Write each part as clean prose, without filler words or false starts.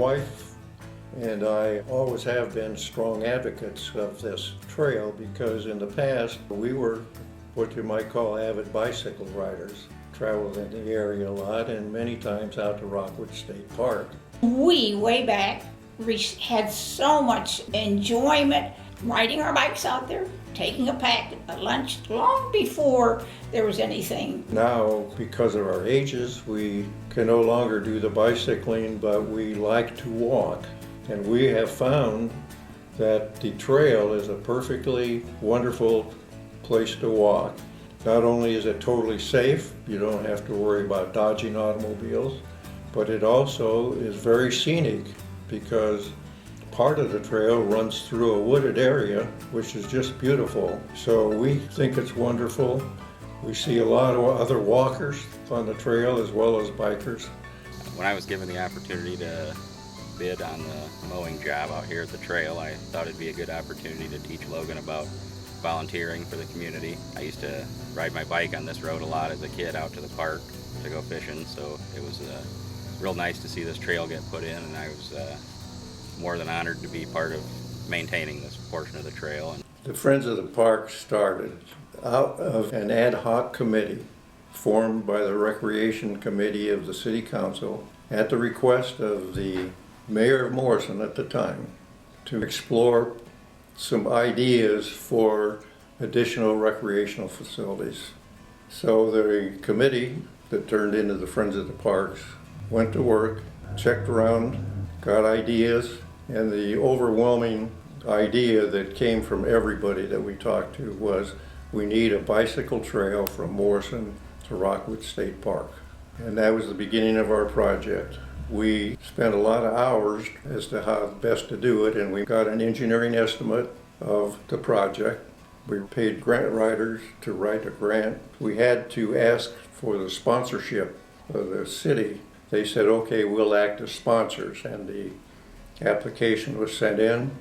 wife and I always have been strong advocates of this trail because in the past we were what you might call avid bicycle riders. Traveled in the area a lot and many times out to Rockwood State Park. We, way back, had so much enjoyment riding our bikes out there, taking a pack at lunch long before there was anything. Now, because of our ages, we can no longer do the bicycling, but we like to walk. And we have found that the trail is a perfectly wonderful place to walk. Not only is it totally safe, you don't have to worry about dodging automobiles, but it also is very scenic because part of the trail runs through a wooded area, which is just beautiful. So we think it's wonderful. We see a lot of other walkers on the trail as well as bikers. When I was given the opportunity to bid on the mowing job out here at the trail, I thought it'd be a good opportunity to teach Logan about volunteering for the community. I used to ride my bike on this road a lot as a kid out to the park to go fishing, so it was real nice to see this trail get put in, and I was more than honored to be part of maintaining this portion of the trail. The Friends of the Park started out of an ad hoc committee formed by the Recreation Committee of the City Council at the request of the Mayor of Morrison at the time to explore some ideas for additional recreational facilities. So the committee that turned into the Friends of the Parks went to work, checked around, got ideas, and the overwhelming idea that came from everybody that we talked to was we need a bicycle trail from Morrison to Rockwood State Park. And that was the beginning of our project. We spent a lot of hours as to how best to do it, and we got an engineering estimate of the project. We paid grant writers to write a grant. We had to ask for the sponsorship of the city. They said, okay, we'll act as sponsors, and the application was sent in,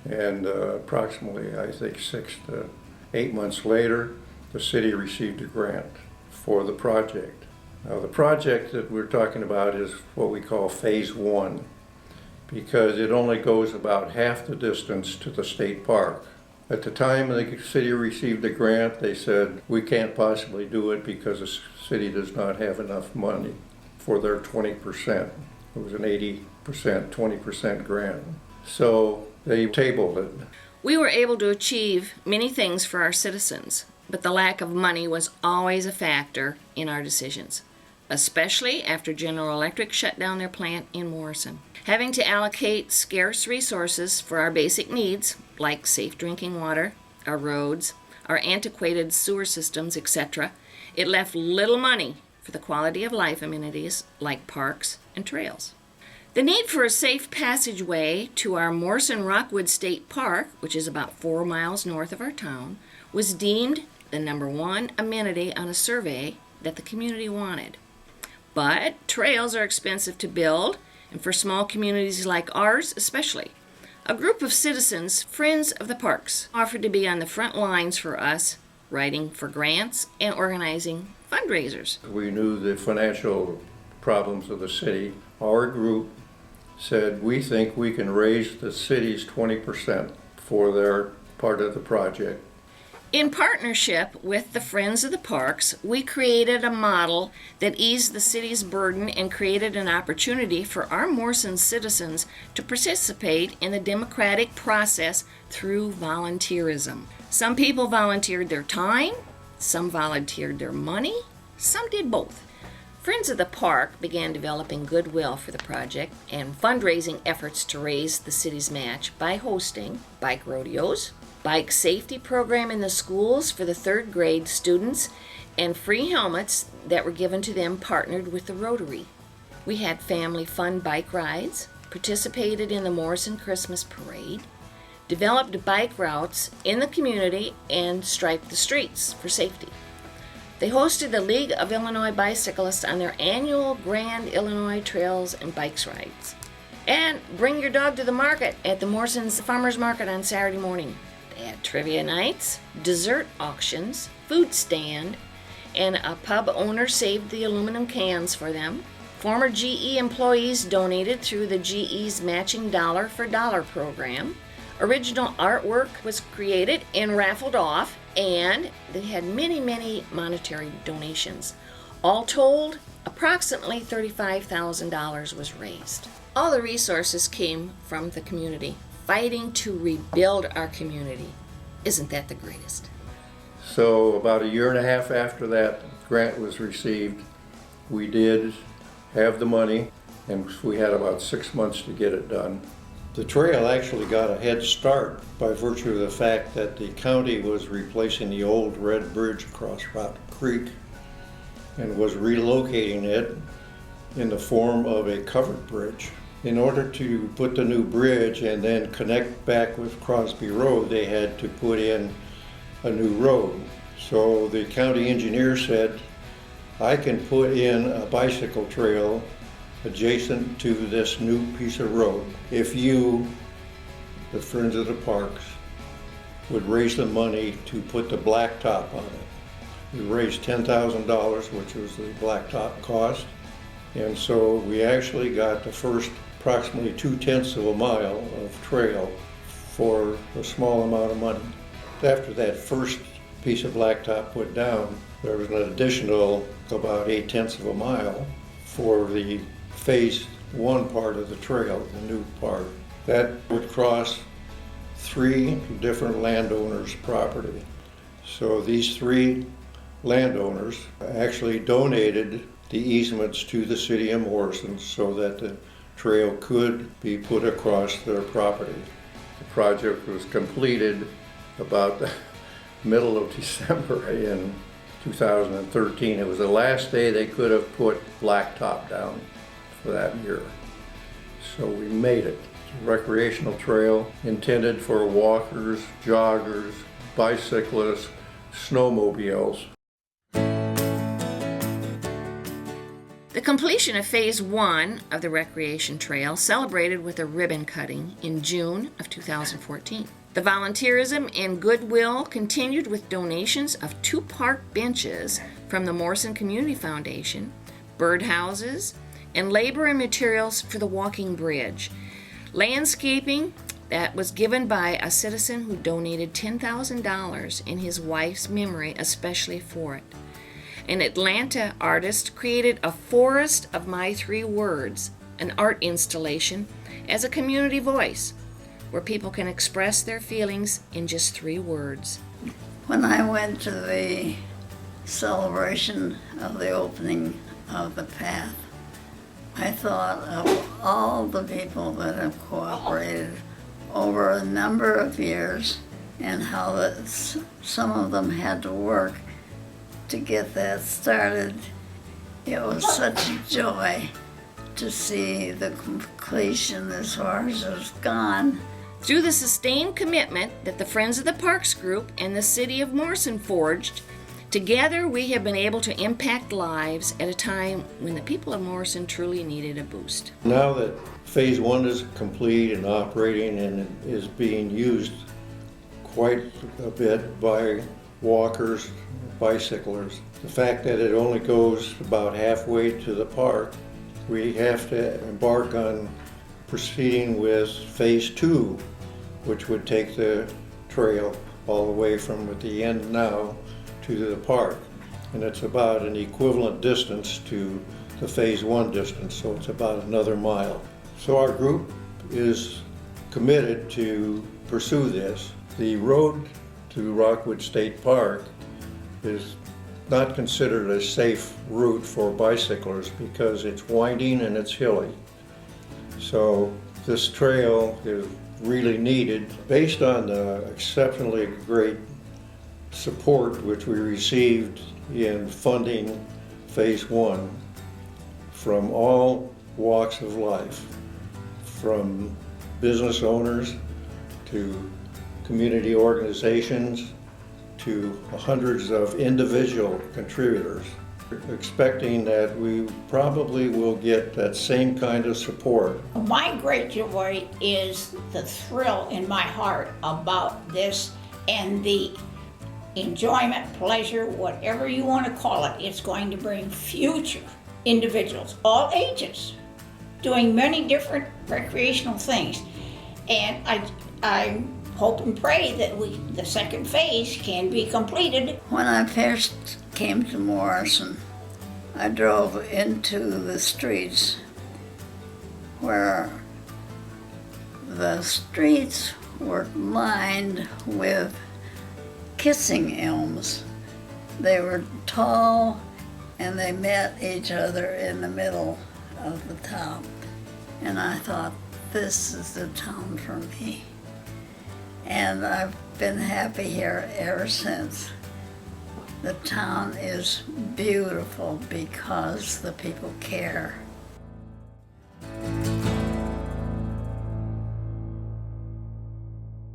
and approximately, I think, 6 to 8 months later, the city received a grant for the project. Now, the project that we're talking about is what we call Phase 1, because it only goes about half the distance to the state park. At the time the city received the grant, they said, we can't possibly do it because the city does not have enough money for their 20%. It was an 80%, 20% grant. So they tabled it. We were able to achieve many things for our citizens, but the lack of money was always a factor in our decisions, especially after General Electric shut down their plant in Morrison. Having to allocate scarce resources for our basic needs, like safe drinking water, our roads, our antiquated sewer systems, etc., it left little money for the quality of life amenities like parks and trails. The need for a safe passageway to our Morrison Rockwood State Park, which is about 4 miles north of our town, was deemed the #1 amenity on a survey that the community wanted. But trails are expensive to build, and for small communities like ours especially. A group of citizens, Friends of the Parks, offered to be on the front lines for us, writing for grants and organizing fundraisers. We knew the financial problems of the city. Our group said, we think we can raise the city's 20% for their part of the project. In partnership with the Friends of the Parks, we created a model that eased the city's burden and created an opportunity for our Morrison citizens to participate in the democratic process through volunteerism. Some people volunteered their time, some volunteered their money, some did both. Friends of the Park began developing goodwill for the project and fundraising efforts to raise the city's match by hosting bike rodeos, bike safety program in the schools for the 3rd grade students, and free helmets that were given to them partnered with the Rotary. We had family fun bike rides, participated in the Morrison Christmas Parade, developed bike routes in the community, and striped the streets for safety. They hosted the League of Illinois Bicyclists on their annual Grand Illinois Trails and Bikes rides. And bring your dog to the market at the Morrison's Farmers Market on Saturday morning. They had trivia nights, dessert auctions, food stand, and a pub owner saved the aluminum cans for them. Former GE employees donated through the GE's Matching Dollar for Dollar program. Original artwork was created and raffled off, and they had many monetary donations. All told, approximately $35,000 was raised. All the resources came from the community, fighting to rebuild our community. Isn't that the greatest? So about a year and a half after that grant was received, we did have the money, and we had about 6 months to get it done. The trail actually got a head start by virtue of the fact that the county was replacing the old red bridge across Rock Creek and was relocating it in the form of a covered bridge. In order to put the new bridge and then connect back with Crosby Road, they had to put in a new road. So the county engineer said, I can put in a bicycle trail adjacent to this new piece of road if you, the Friends of the Parks, would raise the money to put the blacktop on it. We raised $10,000, which was the blacktop cost, and so we actually got the first approximately 2/10 of a mile of trail for a small amount of money. After that first piece of blacktop put down, there was an additional about 8/10 of a mile for the phase 1 part of the trail, the new part. That would cross 3 different landowners' property. So these 3 landowners actually donated the easements to the city of Morrison so that the trail could be put across their property. The project was completed about the middle of December in 2013. It was the last day they could have put blacktop down for that year. So we made it. It's a recreational trail intended for walkers, joggers, bicyclists, snowmobiles. The completion of Phase 1 of the Recreation Trail celebrated with a ribbon cutting in June of 2014. The volunteerism and goodwill continued with donations of 2 park benches from the Morrison Community Foundation, birdhouses, and labor and materials for the walking bridge. Landscaping that was given by a citizen who donated $10,000 in his wife's memory especially for it. An Atlanta artist created a Forest of My 3 Words, an art installation as a community voice where people can express their feelings in just 3 words. When I went to the celebration of the opening of the path, I thought of all the people that have cooperated over a number of years and how that some of them had to work to get that started. It was such a joy to see the completion as far as it's gone. Through the sustained commitment that the Friends of the Parks group and the City of Morrison forged, together we have been able to impact lives at a time when the people of Morrison truly needed a boost. Now that Phase 1 is complete and operating and is being used quite a bit by walkers, bicyclers, the fact that it only goes about halfway to the park, we have to embark on proceeding with Phase 2, which would take the trail all the way from at the end now to the park. And it's about an equivalent distance to the Phase 1 distance, so it's about another mile. So our group is committed to pursue this. The road to Rockwood State Park is not considered a safe route for bicyclers because it's winding and it's hilly. So this trail is really needed. Based on the exceptionally great support which we received in funding Phase 1 from all walks of life, from business owners to community organizations to hundreds of individual contributors, expecting that we probably will get that same kind of support. My great joy is the thrill in my heart about this and the enjoyment, pleasure, whatever you want to call it, it's going to bring future individuals, all ages, doing many different recreational things. And I hope and pray that the second phase can be completed. When I first came to Morrison, I drove into the streets where the streets were lined with kissing elms. They were tall and they met each other in the middle of the top. And I thought, this is the town for me. And I've been happy here ever since. The town is beautiful because the people care.